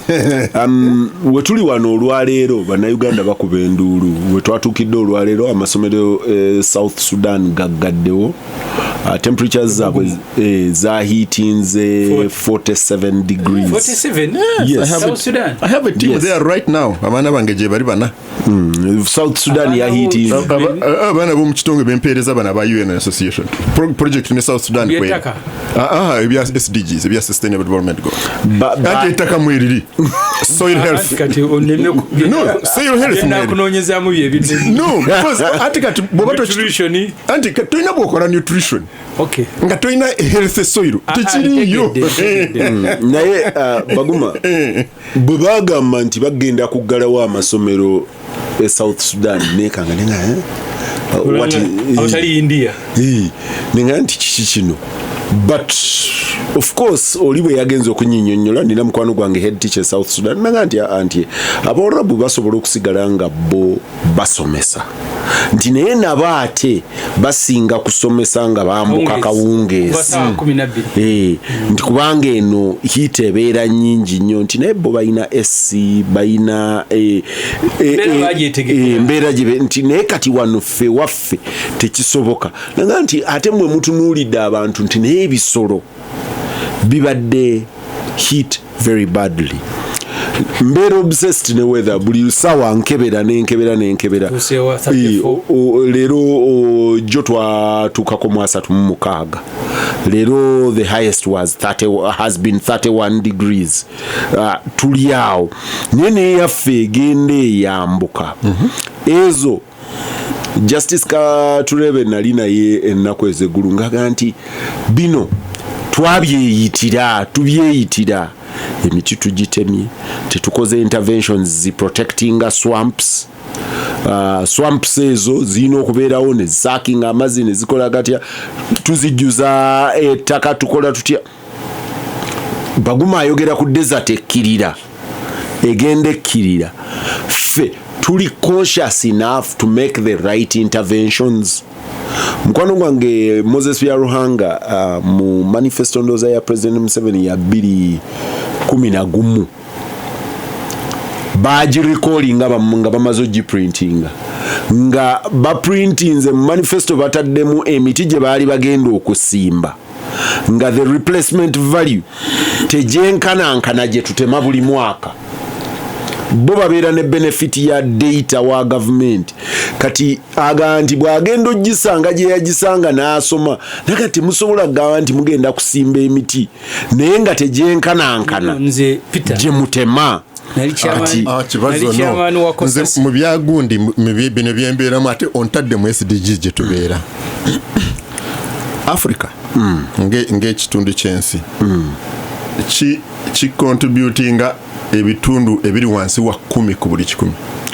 we tuli wano olwaleero bannayuganda bakuba enduulu we twatuukidde olwaleero amasomero South Sudan gaggaddewo temperatures zaabwe zahiitinze 47 degrees 47 Yes. South Sudan I have a team Yes. there right now abaana bange gye bali bana South Sudan yahiitinze abaana b'omu kitongo b'empeereza bana ba UN Association project ne South Sudan By'ettaka? ebya SDGs ebya Sustainable Development Goals Ba- ate ettaka mweriri soil health kati oneme no soil health mweriri nakunoonyezaamu byebintu no because ate kati bw'oba nutrition anti kati tolina bw'okola nutrition okay nga tolina health soil tekiriyo naye Baguma bwe bagamba nti bagenda kuggalawo amasomero e South Sudan nekanga nenga awatali India nenga nti kiki kino but of course oli bwe yagenza okunyinyonnyola nina mukwano gwange head teacher South Sudan nanga nti abawarabu basobola okusigala nga bo basomesa nti naye nabo ate basinga kusomesa nga bambuka kawungeezi nti kubanga eno hiita ebeera nnyingi nnyo nti naye bo balina SC balina embeera gye nti naye kati wano ffe waffe tekisoboka nanga nti ate mwe mutunuulidde abantu nti naye ebisolo bibadde hit very badly mbeera obsessed ne weather buli sawa nkebera nenkebera leero jo twatuukako mu 36 leero the highest has been 31 degrees tuli awo naye naye yaffe egenda eyambuka ezo Justice Katurebe nali naye ennaku ezeggulu ngaga nti bino tubyeyitira emiti tugitemye tetukoze interventions ziprotectinga swamps swamps ezo zirina okubeerawo ne zisakinga amazzi ne zikola gatya tuzijjuza ettaka tukola tutya Baguma ayogera ku desert ekkirira egenda ekkirira ffe tuli conscious enough to make the right interventions mukwano gwange Moses Byaruhanga mu manifesto ndoza ya President Museveni ya 2011 bagirikolinga nga bamaze ogiprintinga nga baprintinze mu manifesto bataddemu emiti gye baali bagenda okusimba nga the replacement value tegyenkanankana gye tutema buli mwaka bo babeera ne benefit ya data wa Gavumenti kati aga nti bwagenda ogisanga gye yagisanga n'asoma nakati musobola kugamba nti mugenda kusimba emiti naye nga tegyenkanankana gye mutema nze mu byagundi bino byembeeramu ate ontadde mu SDGs gye tubeera Africa ng'ekitundu ky'ensi kicontributinga ebitundu ebiri wansi wa 10 ku buli 100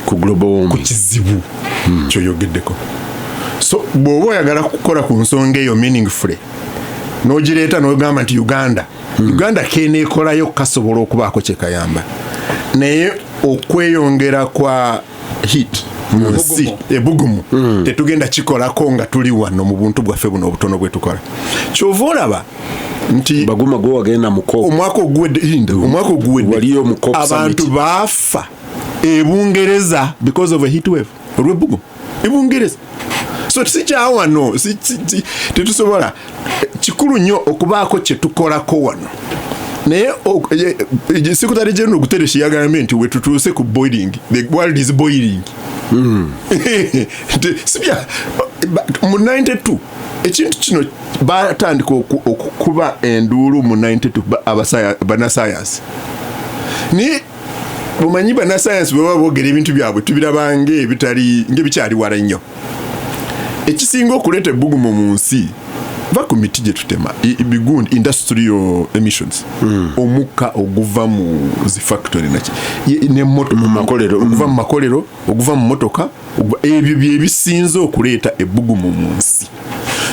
ku global warming ku kizibu kyoyogeddeko so bw'oba oyagala kukola ku nsonga eyo meaningfully n'ogireeta n'ogamba nti Uganda keeneekolayo kasobola okubaako kye kayamba naye okweyongera kwa heat mu nsi ebugumu tetugenda kikolako nga tuli wano mu buntu bwaffe buno obutono bwe tukola kyova olaba nti Baguma gwe wagenda mukoko omwaka oguwedde abantu baafa ebungereza because of a heat wave olw'ebbugumu ebungereza so sikyawo wano tetusobola kikulu nnyo okubaako kye tukolako wano naye Secretary General Guterres yagambye nti we tutuuse ku boiling the world is boiling sibya mu 92 ekintu kino batandika okukuba enduulu mu 92 banasayansi ni bumanyi bannasayansi bwe baba boogera ebintu byabwe tubiraba ng'ebikyali wala nnyo. Ekisinga okuleeta ebbugumu mu nsi va ku miti gye tutema, bigundi industrial emissions, omukka oguva mu zi factory oguva mu makolero, oguva mu motoka, ebyo bye bisinze okuleeta ebbugumu mu nsi.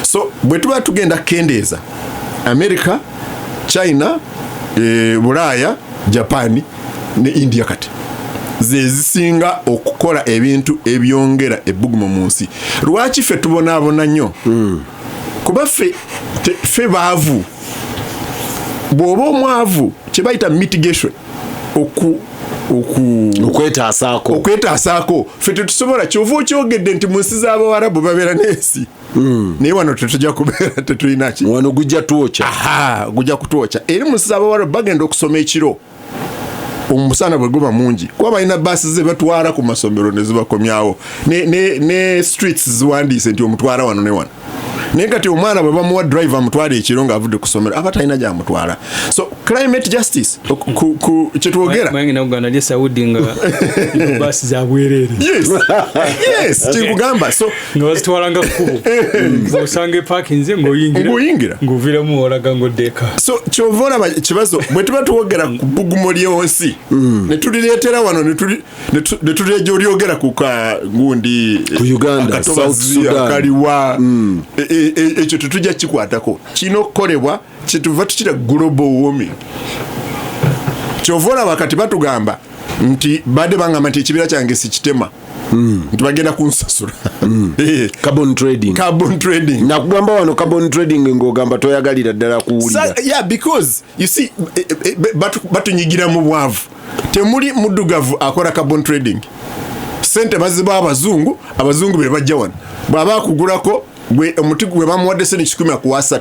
So bwe tuba tugenda kendeeza America, China, Bulaaya, Japan ne India kati ze zisinga okukola ebintu ebyongera ebbugumu mu nsi. Lwaki ffe tubonaabona nnyo? Kuba ffe baavu. Bw'oba omwavu kye bayita mitigation, okwetaasaako ffe tetusobola. Kyova okyogedde nti mu nsi z'Abawarabu babeera n'ensi, naye wano tetujja kubeera tetulina ki, wano gujja kutwokya. Eri mu nsi z'Abawarabu bagenda okusoma ekiro, omusana bwe guba mungi, kuba balina baasi ze batwala ku masomero ne zibakomyawo, ne streets ziwandiise nti omutwala wano ne wano. Naye kati omwana bwe bamuwa drive amutwala ekiro ng'avudde ku ssomero aba talina gy'amutwala. So climate justice kyetwogera Uganda Saudi nga baasi za bwereere. Yes, kyekugamba. So nga bazitwalanga kkubo osanga parkinze ng'oyingira ng'oviiramu olaga ng'oddeeka. So kyova olaba Kibazo bwe tuba tuwogera ku bbugumu ly'ensi ne tulireetera wano ne tuleeja olyogera ku gundi ku Uganda, South Sudan, kaliwa ekyo tetujja kikwatako. Kino okukolebwa kyetuva tukira global warming. Kyova olaba kati batugamba nti badde bangamba nti ekibira kyange sikitema, nti bagenda kunsasula. Carbon trading. Nakugamba wano carbon trading ng'ogamba toyagalira ddala kuwulira. Yeah, because you see batunyigira mu bwavu. Temuli muddugavu akola carbon trading. Sente baziba abazungu be bajja wano. Bw'aba akugulako omuti gwe bamuwadde sente 10 akuwa 3.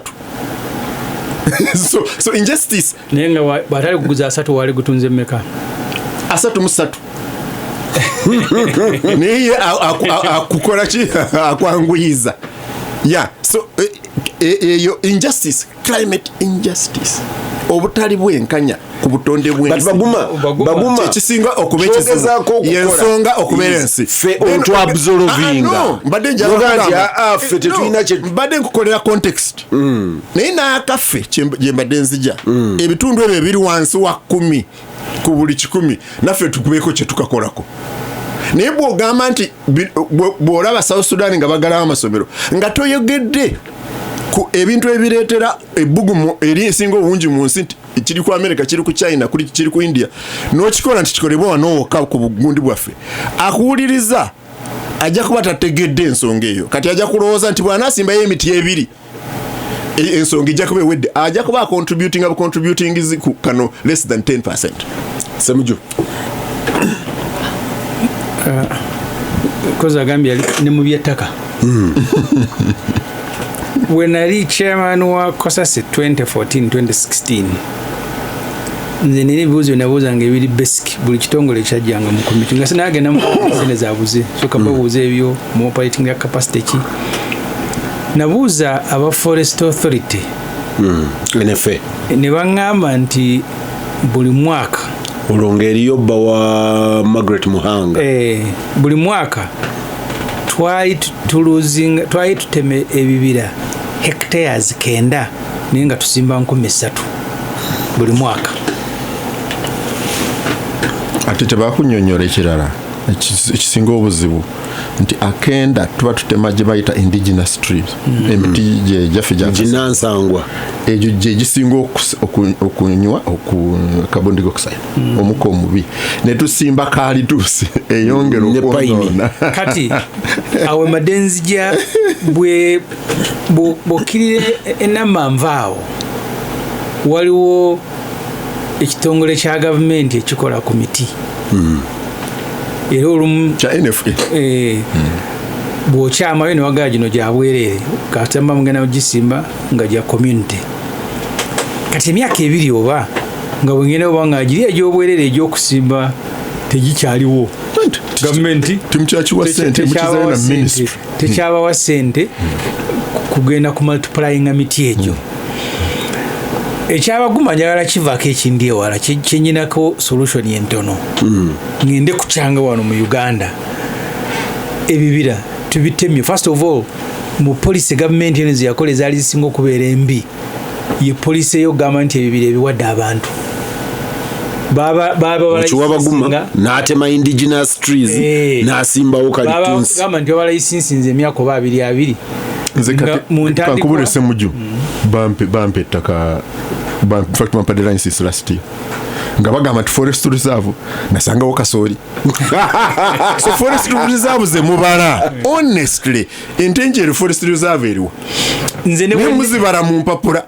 So injustice. Naye nga bw'atali kuguza 3 wali gutunze mmeka? 3 naye akukola ki? Akwanguyiza. Yeah, so eyo injustice, climate injustice, obutali bwenkanya ku butonde bw'ensi. Baguma ekisinga okuba ekizibu y'ensonga okubeera ensi ffe otwabsolovinga ffe tetulina mbadde nkukolera context, naye n'akaffe gye mbadde nzija ebitundu ebyo ebiri wansi wa 10 ku buli 100 naffe tukubeeko kye tukakolako. Naye bw'ogamba nti bw'olaba South Sudan nga bagalawo amasomero nga toyogedde ku ebintu ebireetera ebbugumu eri esinga obungi mu nsi, kiri ku America, kiri ku China, kiri ku India, n'okikola nti kikolebwa wano wokka ku bugundi bwaffe, akuwuliriza ajja kuba tategedde ensonga eyo. Kati ajja kulowooza nti bw'anaasimbayo emiti ebiri ensonga ijja kuba ewedde, ajja kuba contributing ku kano less than 10%. Ssemujju koza agambye ne mu byettaka. We nali chairman wa Kosase 2014-2016 nze nina ebibuuzo nabuuzanga ebiri basic buli kitongole kyajjanga mu committee nga sinagenda mu zine zaabuze soka babuuza ebyo mu operating ya capacity ki. Nabuuza aba Forest Authority NFA ne baŋŋamba nti buli mwaka olwo ng'eriyo bba wa Margaret Muhanga buli mwaka twali tuteme ebibira hectares 9 naye nga tusimba 3,000 buli mwaka. Ate tebakunnyonnyola ekirala ekisinga obuzibu nti akenda tuba tutema gye bayita indigenous trees, emiti gye gyaffe ginansangwa egyo gye gisinga okunywa carbon dioxide, omukka omubi, ne tusimba kalituusi eyongera okwonoona. Kati awo madenzija bw'okkirira ennamanvaawo waliwo ekitongole kya gavumenti ekikola ku miti era olumu kya NFA bw'okyamayo ne wagala gino gya bwereere katamba mugenda gisimba nga gya community. Kati emyaka 2 oba nga bwengenda oba nga giri egy'obwereere egy'okusimba tegikyaliwo, gavumenti tekyabawa ssente kugenda ku multiplyinga miti egyo. ekyabaguma njagala kivaako ekindi ewala kyenyinako solution entono ngende kukyanga wano mu Uganda ebibira tubitemye. First of all, mu police gavumenti eno zeyakola ezaali zisinga okubeera embi ye police ey'okugamba nti ebibira ebiwadde abantu Baguma n'atema indigenous trees n'asimbawo kalitunsi gamba nti babalayisinsinze emyaka oba 22 kankubule Ssemujju bampe ettaka fact bampadde license last year nga bagamba nti forest reserve nasangawo kasooli so forest reserve ze mubala honestly entenjeru forest reserve eriwo nze ne muzibala mu mpapula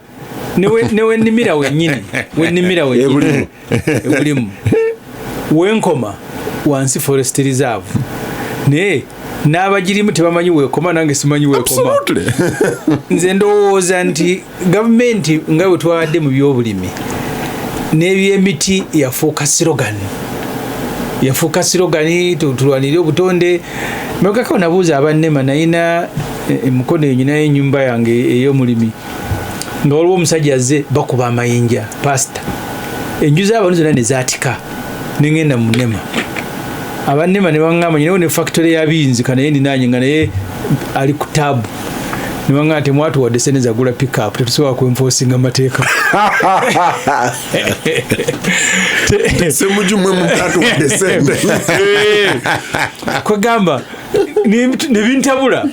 newe nnimira wennyini ebulimu wenkoma wansi forest reserve naye n'abagirimu tebamanyi weekoma nange simanyi weekoma. Nze ndowooza nti gavumenti nga bwe twawadde mu byobulimi n'ebyemiti yafuuka sirogani tulwanire obutonde. Mekako nabuuza abannema nayina emukono enyo naye ennyumba yange ey'omulimi nga waliwo omusajja azze bakuba amayinja pasita enju z'abantu zonna ne zaatika ne ngenda mu nnema. Abannema ne baŋŋamba nyinewo ne factory ya binzika naye ndinaanye nga naye ali ku taabu ne baŋŋamba temwatuwadde sente zagula pickup tetusobola kwenforcinga amateeka. Ssemujju mwe mutatuwadde sente kwegamba ne bintabula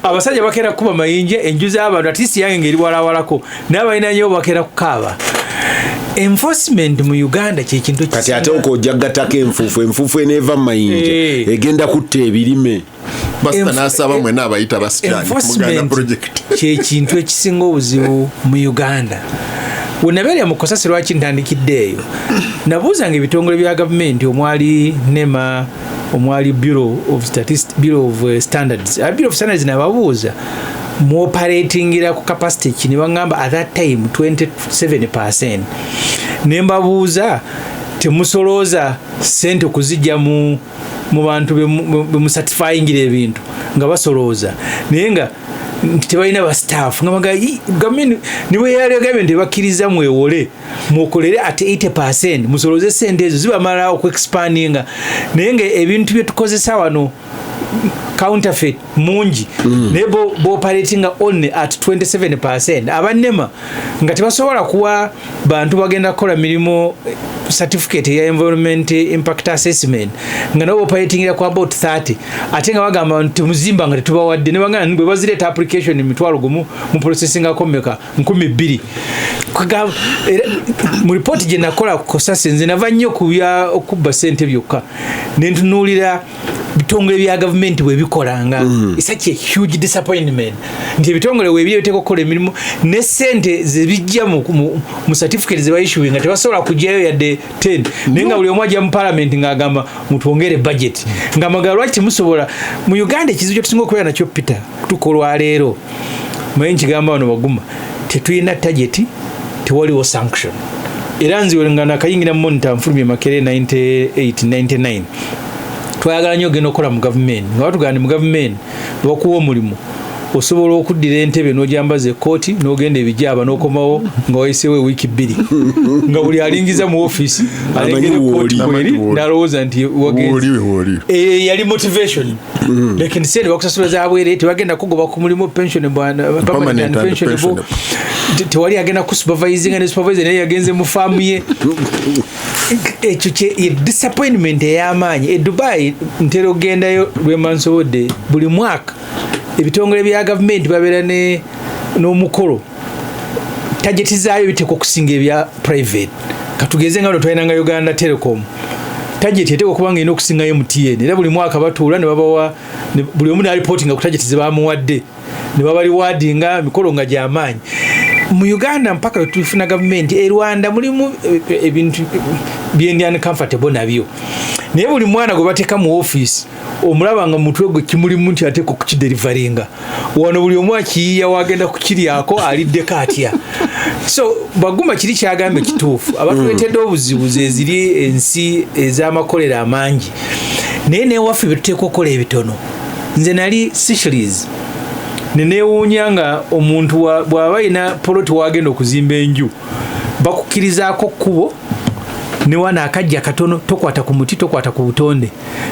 abasajja bakeera kuba mayinja enju z'abantu atisi yange ngeri walawalako n'abalina nyo bakeera kukaaba. Enforcement mu Uganda kyekintu kati ate okojjagatako enfuufu eneeva mu mayinja egenda kutta ebirime basta n'asaba mwena abayita basikyani muganda project kyekintu ekisinga obuzibu mu Uganda. Wenabeera mu Kosasi lwaki ntandikidde eyo nabuuzanga ebitongole bya gavumenti omwali NEMA omwali Bureau of Standards nababuuza mu operatingira ku capacity kini bangamba at that time 27%. Nembabuuza temusolooza sente kuzijja mu bantu be certifyingira ebintu nga basolooza naye nga tebalina ba staff nga gavumenti niwe yali gavumenti bakkiriza mwewole mukolere at 80% musolooze sente ezo zibamala okuexpandinga naye nga ebintu bye tukozesa wano counterfeit mungi naye operating only at 27%. Abannema nga tebasobola kuwa bantu bagenda kukola mirimu certificate ya environment impact assessment nga nabo operating kwa about 30 ate nga bagamba nti muzimba nga tetubawadde ne bangana bwe bazireta application emitwalo gumu mu processing akomeka 12 mu report gye nakola ku Kosasi nze nava nnyo okubba sente byokka ne ntunuulira bitongole bya gavumenti bwe bikolanga. It's such a huge disappointment nti ebitongole weebye biteko kukola emirimu ne sente zebijja mu certificate ze bayissuing nga tebasobola kujjayo yadde 10 naye nga buli omu ajja mu parliament ng'agamba mutwongere budget nga magalo lwaki temusobola. Mu Uganda ekizibu kye tusinga okubeera nakyo Peter tukolwa leero maye nkigamba wano Baguma tetulina target tewaliwo sanction era nziwe nga nakayingira monitor nfulumye Makere 98-99 twayagala nnyo ogenda okukola mu gavumenti nga batugamba mu gavumenti bakuwa omulimu osobola okuddira entebe n'ogyambaza ekkooti n'ogenda ebijaba n'okomawo nga wayiseewo ewiiki 2 nga buli alingiza mu ofiisi alengera ekkooti kweri n'alowooza nti wagenzi yali motivation lakini sente bakusasula zabwere tebagenda kugoba ku mulimu pension permanent pension tewali agenda ku supervising ne supervisor naye yagenze mu faamu ye. Ekyo kye disappointment ey'amaanyi. Dubai ntera ogendayo lwemansobodde buli mwaka ebitongole bya gavumenti babeera n'omukolo target zaayo biteko okusinga ebya private. Katugeze nga twalina nga Uganda Telecom target eteko kubanga ina okusinga MTN era buli mwaka batuula ne babawa buli omu n'alipotinga ku target ze bamuwadde ne babali wadinga emikolo nga gy'amaanyi. Mu Uganda mpaka tufuna gavumenti e Rwanda mulimu ebintu byendi uncomfortable nabyo naye buli mwana gwe bateeka mu office omulaba nga mutwe gwe kimulimu nti ateeka okukiderivaringa wano buli omu akiyiya wagenda kukiryako aliddeko atya. So Baguma kiri kyagambe kituufu abatuleetedde obuzibu ze ziri ensi ez'amakolero amangi naye newaffe betuteeka okukola ebitono. Nze nali Seychelles neneewuunya nga omuntu bw'aba alina poloti wagenda okuzimba enju bakukkirizaako kkubo ne wana akajja katono tokwata ku muti tokwata ku butonde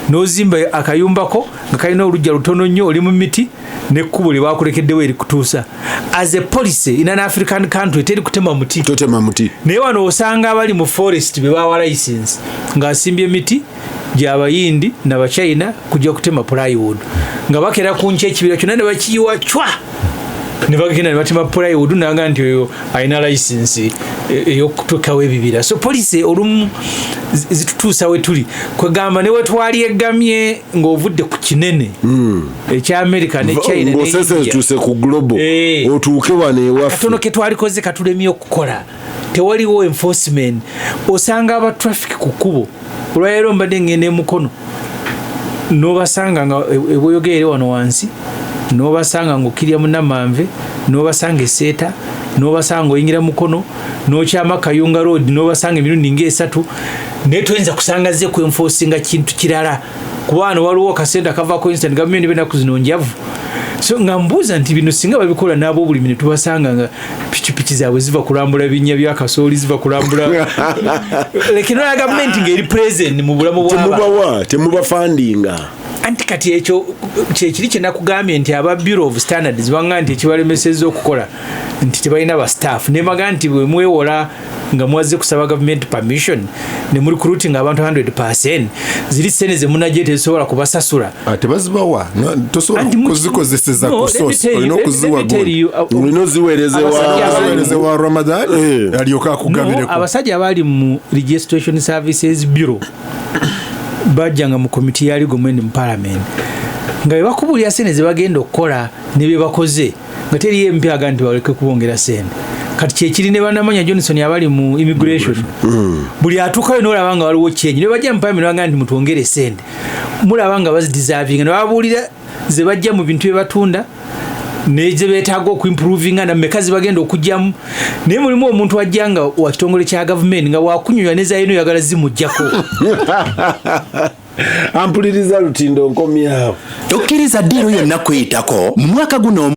n'ozimba akayumbako nga kalina olujja lutono nnyo oli mu miti n'ekkubo lye bakulekeddewo erikutuusa as a policy in an African country teri kutema muti naye wano osanga abali mu forest be bawa license ng'asimbye emiti gy'abayindi n'abachina kujja kutema plywood nga bakera ku nki ekibira kyonna ne bakiyiwa cwa ne bagenda ne batema plywood nanga nti oyo alina license ey'okutuukawo ebibira so police olumu zitutuusa we tuli kwegamba ne we twali eggamye ng'ovudde ku kinene ekya America ne China ng'osese ku global otuuke wano ewaffe katono ke twalikoze katulemye okukola tewaliwo enforcement osanga aba traffic ku kkubo olwaleero mbadde ngenda emukono n'obasanga nga ebweyogere wano wansi n'obasanga ng'okkirya munnamanve n'obasanga eseeta n'obasanga oyingira mukono n'okyama Kayunga road n'obasanga emirundi ng'esatu naye toyinza kusanga ze kwenforcinga kintu kirala kuba wano waliwo akasente akavaako instant gavumenti b'ennaku zino njavu so nga mbuuza nti bino singa babikola n'ab'obulimi ne tubasanga nga pikipiki zaabwe ziva kulambula binnya bya kasooli ziva kulambula lekino ya gavumenti ng'eri present mu bulamu bw'aba temubafandinga anti kati ekyo kyekiri kye nakugambye nti aba Bureau of Standards banga nti ekibalemesezza okukola nti tebalina ba staff ne baga nti bwe mwewola nga mwaze kusaba government permission ne muri recruiting abantu 100% ziri sene ze munaje tesobola kubasasula tebazibawa tosobola kuzikozeseza ku source olina okuziwa olina ziweerezewa Ramadan alioka kugabireko abasajja abali mu Registration Services Bureau bajjanga mu komiti ya Gavumenti mu Palamenti nga bakubulya sene ze bagenda okukola ne bye bakoze nga teri MP aganti baleke kubongera sene kati kyekiri ne banamanya Johnson abali mu immigration buli atuukayo n'olaba nga waliwo kyenyi ne bajja mu Palamenti bagamba nti mutwongere sene mulaba nga bazideservinga ne babulira ze bajja mu bintu bye batunda neje betaaga okuimprovinga na mekazi bagenda okujjamu naye mulimu omuntu ajjanga wa kitongole kya gavumenti nga wakunyuya neza yeno yagala zimujjako ampuliriza Lutindo nkomyawo tokkiriza ddiiro yonna kweyitako mu mwaka guno